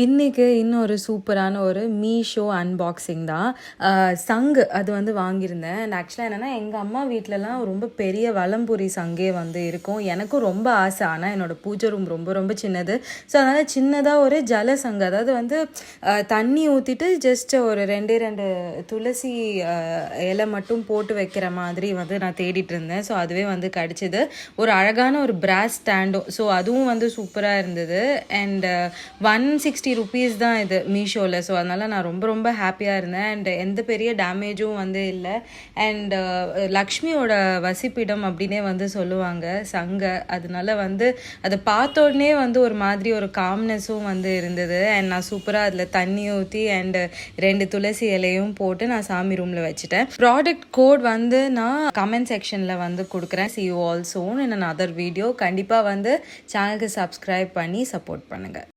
இன்னைக்கு இன்னொரு சூப்பரான ஒரு மீஷோ அன்பாக்சிங் தான். சங்கு அது வந்து வாங்கியிருந்தேன். அண்ட் ஆக்சுவலாக என்னென்னா எங்கள் அம்மா வீட்டிலலாம் ரொம்ப பெரிய வலம்புரி சங்கே வந்து இருக்கும். எனக்கும் ரொம்ப ஆசை. ஆனால் என்னோடய பூஜை ரூம் ரொம்ப ரொம்ப சின்னது. ஸோ அதனால் சின்னதாக ஒரு ஜல சங்கு, அதாவது வந்து தண்ணி ஊற்றிட்டு ஜஸ்ட் ஒரு ரெண்டு துளசி இலை மட்டும் போட்டு வைக்கிற மாதிரி வந்து நான் தேடிட்டு இருந்தேன். ஸோ அதுவே வந்து கிடச்சிது. ஒரு அழகான ஒரு பிராஸ் ஸ்டாண்டும். ஸோ அதுவும் வந்து சூப்பராக இருந்தது. அண்ட் 160 rupees தான் இது மீஷோவில். ஸோ அதனால் நான் ரொம்ப ரொம்ப ஹாப்பியாக இருந்தேன். அண்ட் எந்த பெரிய டேமேஜும் வந்து இல்லை. அண்ட் லக்ஷ்மியோட வசிப்பிடம் அப்படின்னே வந்து சொல்லுவாங்க சங்கை. அதனால வந்து அதை பார்த்தோடனே வந்து ஒரு மாதிரி ஒரு காம்னஸும் வந்து இருந்தது. அண்ட் நான் சூப்பராக அதில் தண்ணி ஊற்றி அண்டு 2 துளசி இலையும் போட்டு நான் சாமி ரூமில் வச்சுட்டேன். ப்ராடக்ட் கோட் வந்து நான் கமெண்ட் செக்ஷனில் வந்து கொடுக்குறேன். see you all soon in another video. கண்டிப்பாக வந்து சேனலுக்கு சப்ஸ்கிரைப் பண்ணி சப்போர்ட் பண்ணுங்கள்.